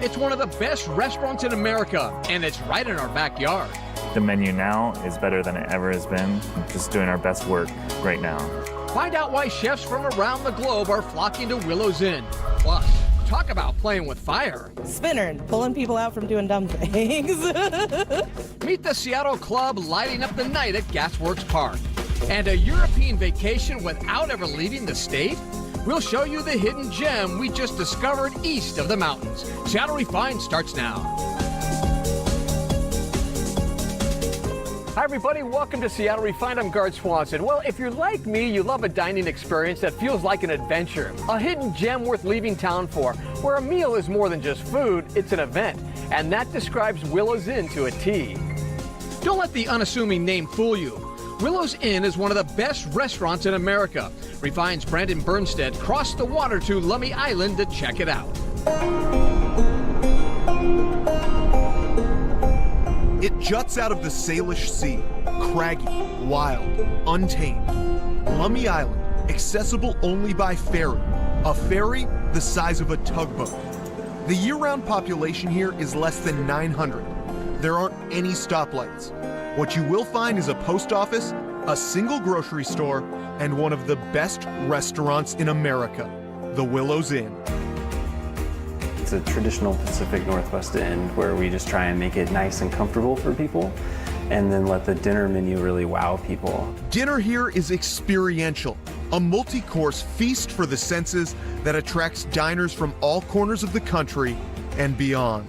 It's one of the best restaurants in America, and it's right in our backyard. The menu now is better than it ever has been. Just doing our best work right now. Find out why chefs from around the globe are flocking to Willows Inn. Plus, talk about playing with fire. Spinning, pulling people out from doing dumb things. Meet the Seattle Club lighting up the night at Gasworks Park. And a European vacation without ever leaving the state? We'll show you the hidden gem we just discovered east of the mountains. Seattle Refined starts now. Hi everybody, welcome to Seattle Refined. I'm Gard Swanson. Well, if you're like me, you love a dining experience that feels like an adventure. A hidden gem worth leaving town for, where a meal is more than just food, it's an event. And that describes Willows Inn to a T. Don't let the unassuming name fool you. Willows Inn is one of the best restaurants in America. Refined's Brandon Bernstead crossed the water to Lummi Island to check it out. It juts out of the Salish Sea, craggy, wild, untamed. Lummi Island, accessible only by ferry. A ferry the size of a tugboat. The year-round population here is less than 900. There aren't any stoplights. What you will find is a post office, a single grocery store, and one of the best restaurants in America, the Willows Inn. It's a traditional Pacific Northwest Inn where we just try and make it nice and comfortable for people and then let the dinner menu really wow people. Dinner here is experiential, a multi-course feast for the senses that attracts diners from all corners of the country and beyond.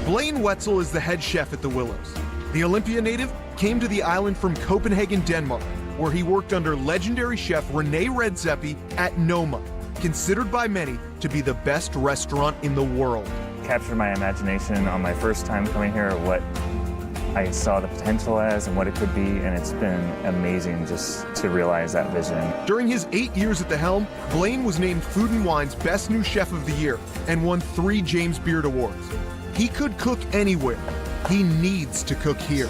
Blaine Wetzel is the head chef at the Willows. The Olympia native came to the island from Copenhagen, Denmark, where he worked under legendary chef Rene Redzepi at Noma, considered by many to be the best restaurant in the world. Captured my imagination on my first time coming here, what I saw the potential as and what it could be, and it's been amazing just to realize that vision. During his 8 years at the helm, Blaine was named Food & Wine's Best New Chef of the Year and won 3 James Beard Awards. He could cook anywhere. He needs to cook here.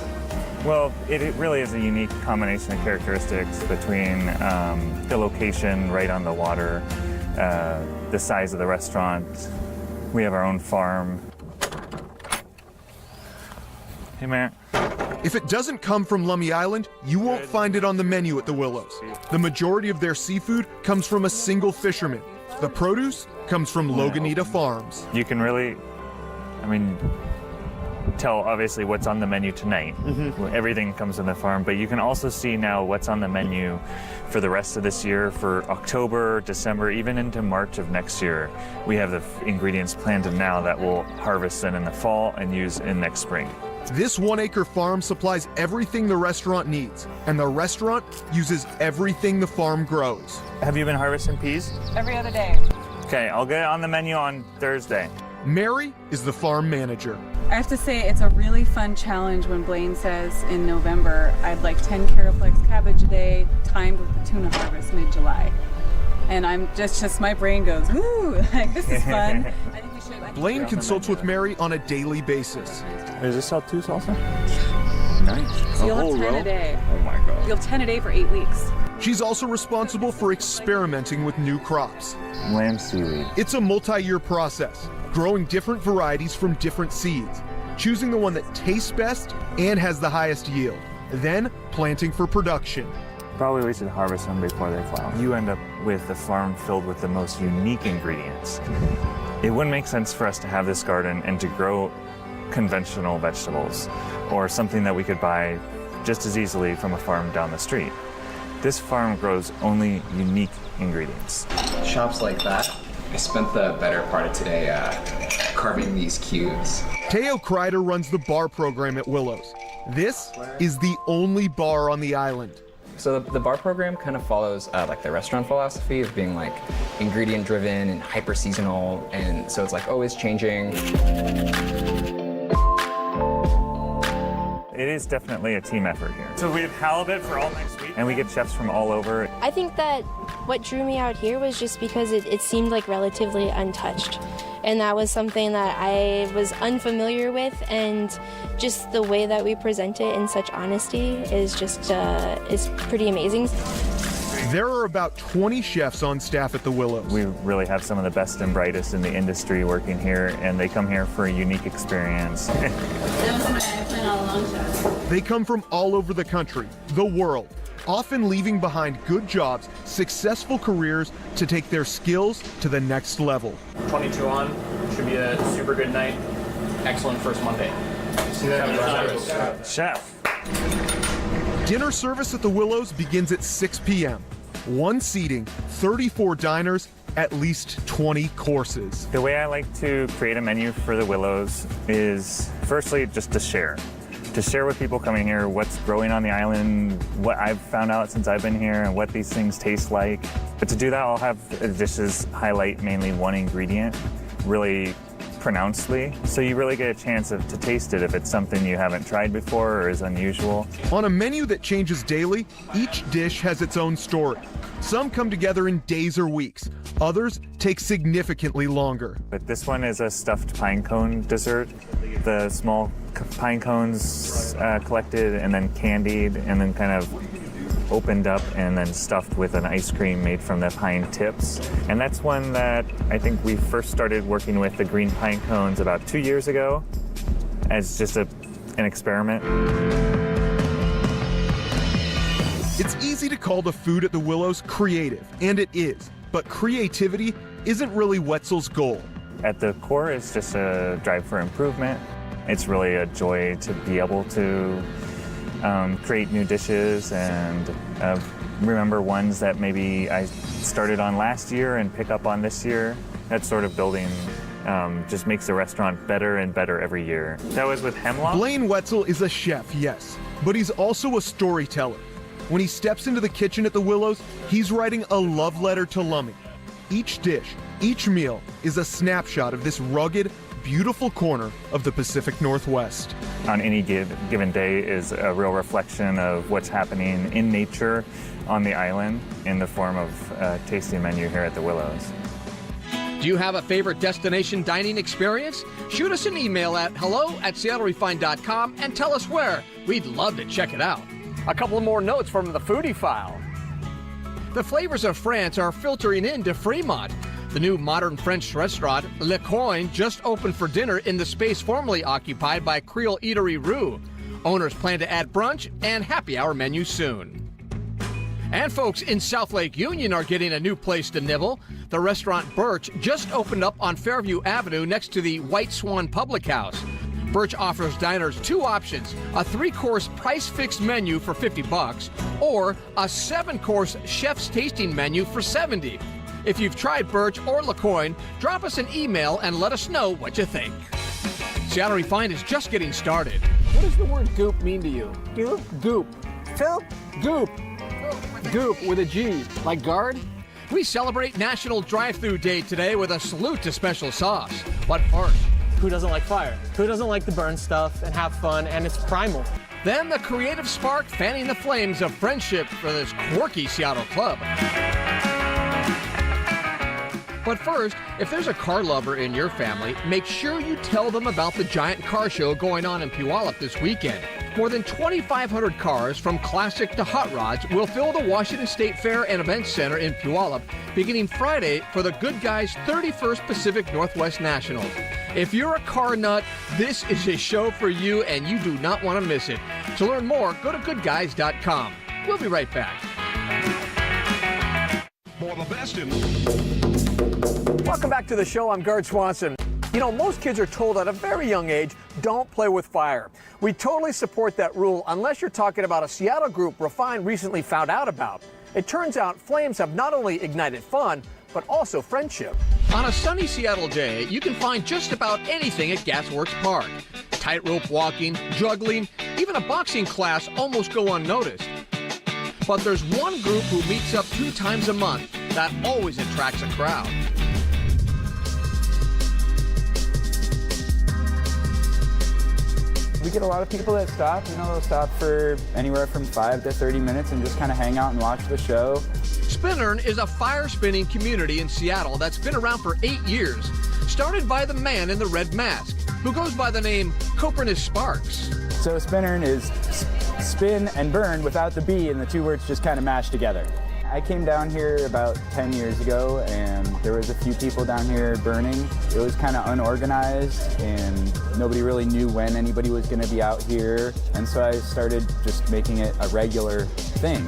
Well, it really is a unique combination of characteristics between the location right on the water, the size of the restaurant. We have our own farm. Hey, man. If it doesn't come from Lummi Island, you won't find it on the menu at the Willows. The majority of their seafood comes from a single fisherman. The produce comes from Loganita Farms. You can really, tell obviously what's on the menu tonight. Everything comes from the farm, but you can also see now what's on the menu for the rest of this year, for October, December, even into March of next year. We have the ingredients planted now that we'll harvest then in the fall and use in next spring. This 1-acre farm supplies everything the restaurant needs, and the restaurant uses everything the farm grows. Have you been harvesting peas? Every other day. Okay, I'll get it on the menu on Thursday. Mary is the farm manager. I have to say it's a really fun challenge when Blaine says in November, I'd like 10 Caroflex cabbage a day, timed with the tuna harvest mid-July. And I'm just my brain goes, woo, like this is fun. I think we should. Blaine consults with Mary on a daily basis. Is this all two salsa? Nice. So you'll have 10 a day. Oh my God. You'll have 10 a day for 8 weeks. She's also responsible for experimenting with new crops. Lamb seaweed. It's a multi-year process, growing different varieties from different seeds, choosing the one that tastes best and has the highest yield, then planting for production. Probably we should harvest them before they flower. You end up with a farm filled with the most unique ingredients. It wouldn't make sense for us to have this garden and to grow conventional vegetables or something that we could buy just as easily from a farm down the street. This farm grows only unique ingredients. Shops like that. I spent the better part of today carving these cubes. Teo Kreider runs the bar program at Willows. This is the only bar on the island. So the bar program kind of follows like the restaurant philosophy of being like ingredient driven and hyper seasonal, and so it's like always changing. It is definitely a team effort here. So we have halibut for all next week, and we get chefs from all over. I think that what drew me out here was just because it seemed like relatively untouched. And that was something that I was unfamiliar with, and just the way that we present it in such honesty is just is pretty amazing. There are about 20 chefs on staff at the Willows. We really have some of the best and brightest in the industry working here, and they come here for a unique experience. That was my plan all along, Chef. They come from all over the country, the world, often leaving behind good jobs, successful careers to take their skills to the next level. 22 on, should be a super good night. Excellent first Monday. Chef. Dinner service at the Willows begins at 6 p.m. One seating, 34 diners, at least 20 courses. The way I like to create a menu for the Willows is firstly just to share with people coming here what's growing on the island, what I've found out since I've been here, and what these things taste like. But to do that, I'll have dishes highlight mainly one ingredient really pronouncedly, so you really get a chance to taste it if it's something you haven't tried before or is unusual. On a menu that changes daily, each dish has its own story. Some come together in days or weeks. Others take significantly longer. But this one is a stuffed pine cone dessert. The small pine cones collected and then candied and then kind of opened up and then stuffed with an ice cream made from the pine tips. And that's one that I think we first started working with the green pine cones about 2 years ago as just an experiment. It's easy to call the food at the Willows creative, and it is. But creativity isn't really Wetzel's goal. At the core, it's just a drive for improvement. It's really a joy to be able to create new dishes and remember ones that maybe I started on last year and pick up on this year. That sort of building just makes the restaurant better and better every year. That was with Hemlock. Blaine Wetzel is a chef, yes, but he's also a storyteller. When he steps into the kitchen at the Willows, he's writing a love letter to Lummi. Each dish, each meal is a snapshot of this rugged, beautiful corner of the Pacific Northwest. On any given day is a real reflection of what's happening in nature on the island in the form of a tasting menu here at the Willows. Do you have a favorite destination dining experience? Shoot us an email at hello@seattlerefined.com and tell us where. We'd love to check it out. A couple more notes from the Foodie File. The flavors of France are filtering into Fremont. The new modern French restaurant, Le Coin, just opened for dinner in the space formerly occupied by Creole Eatery Rue. Owners plan to add brunch and happy hour menus soon. And folks in South Lake Union are getting a new place to nibble. The restaurant Birch just opened up on Fairview Avenue next to the White Swan Public House. Birch offers diners two options, a 3-course price-fixed menu for $50 or a 7-course chef's tasting menu for $70. If you've tried Birch or Le Coin, drop us an email and let us know what you think. Seattle Refined is just getting started. What does the word goop mean to you? Goop? Goop. Goop? Goop. Goop with a G, like guard? We celebrate National Drive-Thru Day today with a salute to special sauce. But first, who doesn't like fire? Who doesn't like to burn stuff and have fun, and it's primal? Then the creative spark fanning the flames of friendship for this quirky Seattle club. But first, if there's a car lover in your family, make sure you tell them about the giant car show going on in Puyallup this weekend. More than 2,500 cars, from classic to hot rods, will fill the Washington State Fair and Events Center in Puyallup beginning Friday for the Good Guys 31st Pacific Northwest Nationals. If you're a car nut, this is a show for you and you do not want to miss it. To learn more, go to goodguys.com. We'll be right back. For the best in... Welcome back to the show. I'm Gard Swanson. You know, most kids are told at a very young age, don't play with fire. We totally support that rule unless you're talking about a Seattle group Refined recently found out about. It turns out flames have not only ignited fun, but also friendship. On a sunny Seattle day, you can find just about anything at Gasworks Park. Tightrope walking, juggling, even a boxing class almost go unnoticed. But there's one group who meets up 2 times a month that always attracts a crowd. We get a lot of people that stop, they'll stop for anywhere from 5 to 30 minutes and just kind of hang out and watch the show. Spinnern is a fire spinning community in Seattle that's been around for 8 years. Started by the man in the red mask, who goes by the name Copernicus Sparks. So Spinnern is spin and burn without the B, and the two words just kind of mash together. I came down here about 10 years ago, and there was a few people down here burning. It was kind of unorganized, and nobody really knew when anybody was going to be out here. And so I started just making it a regular thing.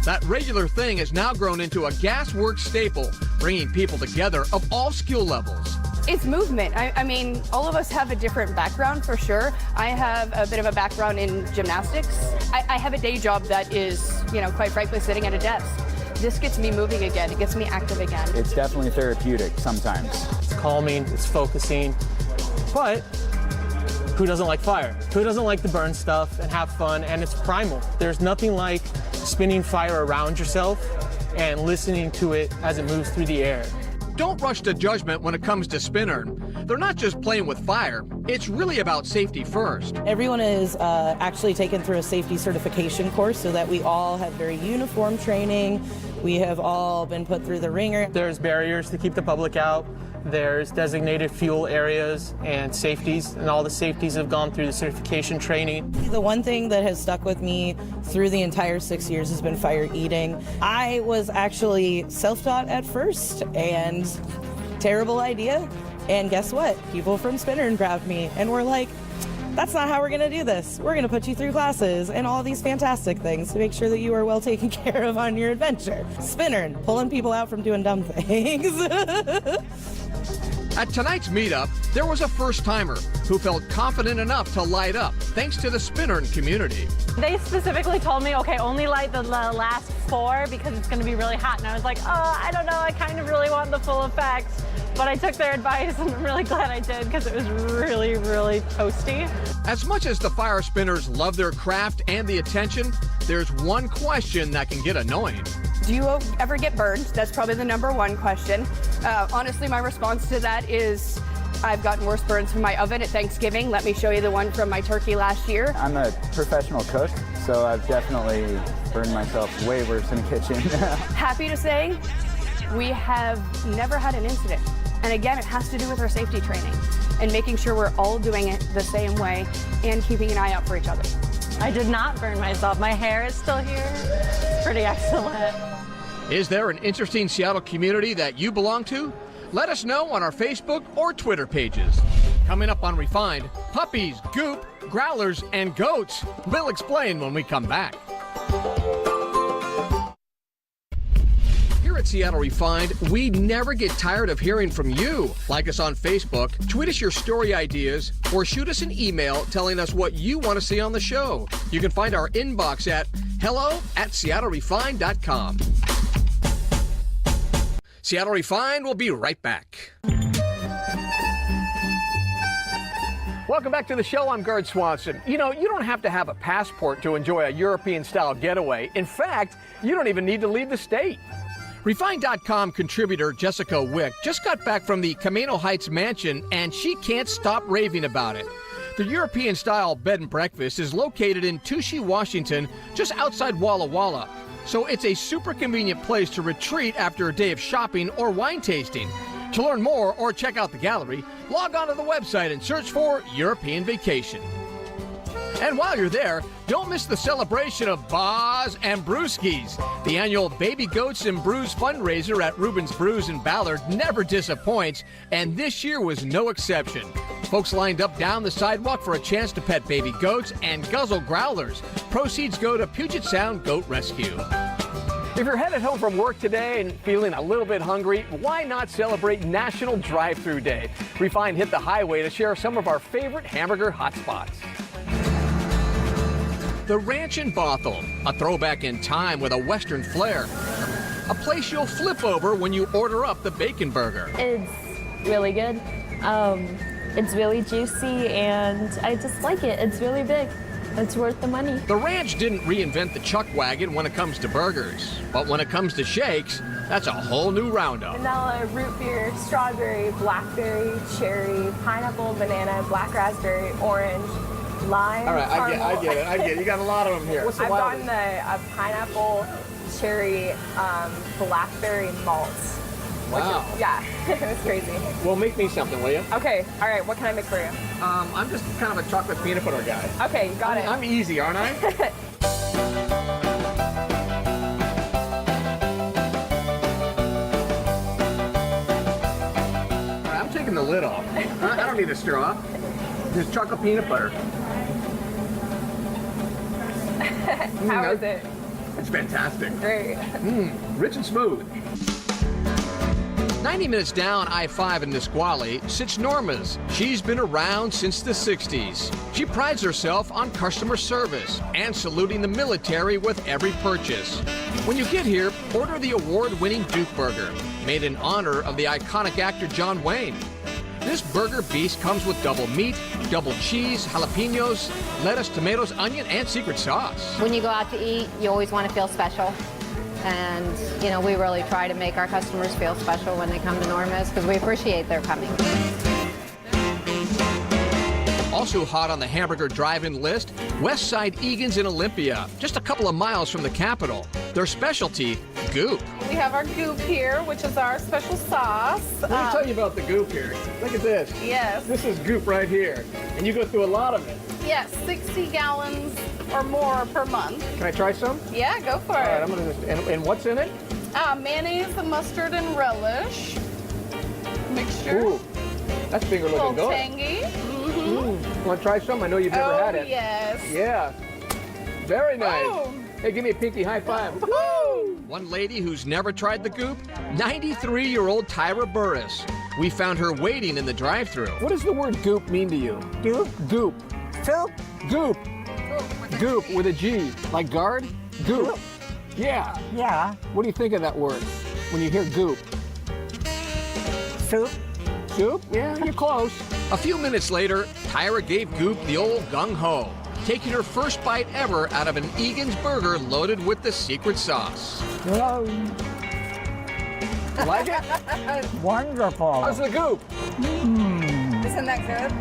That regular thing has now grown into a Gasworks staple, bringing people together of all skill levels. It's movement. I mean, all of us have a different background for sure. I have a bit of a background in gymnastics. I have a day job that is, you know, quite frankly, sitting at a desk. This gets me moving again. It gets me active again. It's definitely therapeutic sometimes. It's calming, it's focusing, but who doesn't like fire? Who doesn't like to burn stuff and have fun? And it's primal. There's nothing like spinning fire around yourself and listening to it as it moves through the air. Don't rush to judgment when it comes to spinner. They're not just playing with fire. It's really about safety first. Everyone is actually taken through a safety certification course so that we all have very uniform training. We have all been put through the ringer. There's barriers to keep the public out. There's designated fuel areas and safeties, and all the safeties have gone through the certification training. The one thing that has stuck with me through the entire 6 years has been fire eating. I was actually self-taught at first, and terrible idea. And guess what? People from Spinnern grabbed me and were like, that's not how we're going to do this. We're going to put you through classes and all these fantastic things to make sure that you are well taken care of on your adventure. Spinnern, pulling people out from doing dumb things. At tonight's meetup, there was a first-timer who felt confident enough to light up thanks to the Spinnern community. They specifically told me, okay, only light the last 4 because it's going to be really hot. And I was like, oh, I don't know, I kind of really want the full effect. But I took their advice, and I'm really glad I did because it was really, really toasty. As much as the fire spinners love their craft and the attention, there's one question that can get annoying. Do you ever get burned? That's probably the #1 question. Honestly, my response to that is I've gotten worse burns from my oven at Thanksgiving. Let me show you the one from my turkey last year. I'm a professional cook, so I've definitely burned myself way worse in the kitchen. Happy to say we have never had an incident. And again, it has to do with our safety training and making sure we're all doing it the same way and keeping an eye out for each other. I did not burn myself. My hair is still here. It's pretty excellent. Is there an interesting Seattle community that you belong to? Let us know on our Facebook or Twitter pages. Coming up on Refined, puppies, goop, growlers, and goats. We'll explain when we come back. Here at Seattle Refined, we never get tired of hearing from you. Like us on Facebook, tweet us your story ideas, or shoot us an email telling us what you want to see on the show. You can find our inbox at hello@seattlerefined.com. Seattle Refined will be right back. Welcome back to the show. I'm Gerd Swanson. You know, you don't have to have a passport to enjoy a European-style getaway. In fact, you don't even need to leave the state. Refined.com contributor Jessica Wick just got back from the Camino Heights mansion, and she can't stop raving about it. The European-style bed and breakfast is located in Touchy, Washington, just outside Walla Walla. So it's a super convenient place to retreat after a day of shopping or wine tasting. To learn more or check out the gallery, log on to the website and search for European Vacation. And while you're there, don't miss the celebration of Baz and Brewskis. The annual Baby Goats and Brews fundraiser at Rubens Brews in Ballard never disappoints, and this year was no exception. Folks lined up down the sidewalk for a chance to pet baby goats and guzzle growlers. Proceeds go to Puget Sound Goat Rescue. If you're headed home from work today and feeling a little bit hungry, why not celebrate National Drive-Thru Day? Refined hit the highway to share some of our favorite hamburger hotspots. The Ranch in Bothell, a throwback in time with a Western flair. A place you'll flip over when you order up the bacon burger. It's really good. It's really juicy, and I just like it. It's really big. It's worth the money. The Ranch didn't reinvent the chuck wagon when it comes to burgers, but when it comes to shakes, that's a whole new roundup. Vanilla, root beer, strawberry, blackberry, cherry, pineapple, banana, black raspberry, orange, lime. All right, I get it. You got a lot of them here. What's the I've gotten the pineapple, cherry, blackberry malt. Wow. Yeah, it was crazy. Well, make me something, will you? Okay, all right, what can I make for you? I'm just kind of a chocolate peanut butter guy. Okay, you got it. I'm easy, aren't I? lid off. I don't need a straw. Just chocolate peanut butter. How is it? It's fantastic. Great. Rich and smooth. 90 minutes down I-5 in Nisqually sits Norma's. She's been around since the 60s. She prides herself on customer service and saluting the military with every purchase. When you get here, order the award-winning Duke Burger, made in honor of the iconic actor John Wayne. This burger beast comes with double meat, double cheese, jalapenos, lettuce, tomatoes, onion, and secret sauce. When you go out to eat, you always want to feel special. And, you know, we really try to make our customers feel special when they come to Norma's because we appreciate their coming. Also hot on the hamburger drive-in list, West Side Egan's in Olympia, just a couple of miles from the capital. Their specialty, goop. We have our goop here, which is our special sauce. Let me tell you about the goop here. Look at this. Yes. This is goop right here. And you go through a lot of it. Yes, 60 gallons or more per month. Can I try some? Yeah, go for All it. right, I'm gonna just, and what's in it? Mayonnaise, mustard, and relish mixture. Ooh, that's finger A little looking good. tangy. Want to try some? I know you've never had it. Yes. Yeah. Very nice. Oh. Hey, give me a pinky high five. Woo! One lady who's never tried the goop, 93-year-old Tyra Burris. We found her waiting in the drive-thru. What does the word goop mean to you? Goop? Goop. Goop. Goop. Goop with a G. Like guard? Goop. Yeah. Yeah. What do you think of that word when you hear goop? Soup. Soup? Yeah, you're close. A few minutes later, Tyra gave Goop the old gung-ho, taking her first bite ever out of an Egan's burger loaded with the secret sauce. Hello. You like it? Wonderful. How's the goop? Isn't that good?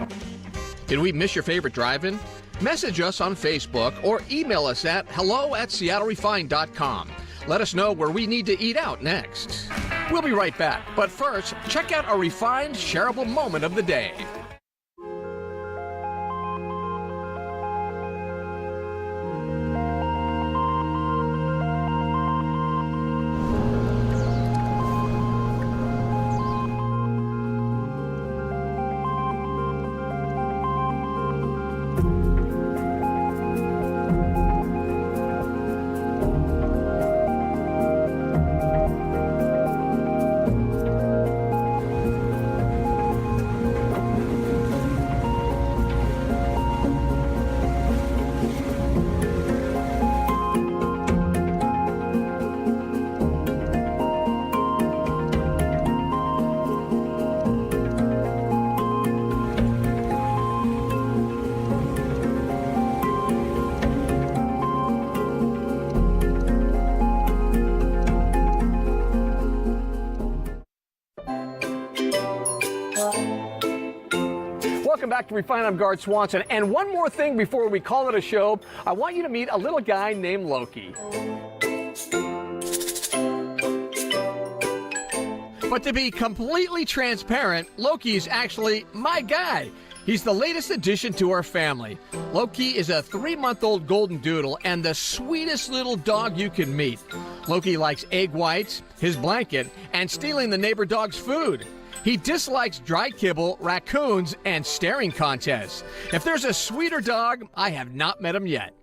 Did we miss your favorite drive-in? Message us on Facebook or email us at hello@seattlerefined.com. Let us know where we need to eat out next. We'll be right back, but first, check out our refined, shareable moment of the day. Welcome back to Refine. I'm Guard Swanson. And one more thing before we call it a show, I want you to meet a little guy named Loki. But to be completely transparent, Loki is actually my guy. He's the latest addition to our family. Loki is a 3-month-old golden doodle and the sweetest little dog you can meet. Loki likes egg whites, his blanket, and stealing the neighbor dog's food. He dislikes dry kibble, raccoons, and staring contests. If there's a sweeter dog, I have not met him yet.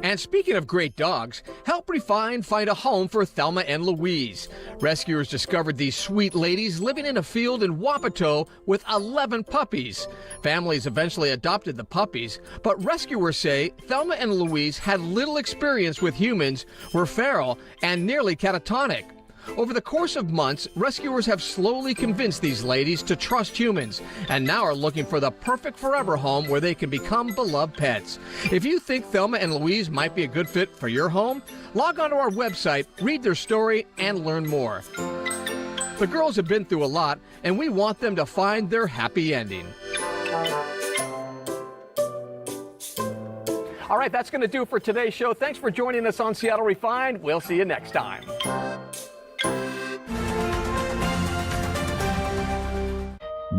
And speaking of great dogs, help Refine find a home for Thelma and Louise. Rescuers discovered these sweet ladies living in a field in Wapato with 11 puppies. Families eventually adopted the puppies, but rescuers say Thelma and Louise had little experience with humans, were feral, and nearly catatonic. Over the course of months, rescuers have slowly convinced these ladies to trust humans and now are looking for the perfect forever home where they can become beloved pets. If you think Thelma and Louise might be a good fit for your home, log on to our website, read their story, and learn more. The girls have been through a lot, and we want them to find their happy ending. All right, that's going to do it for today's show. Thanks for joining us on Seattle Refined. We'll see you next time.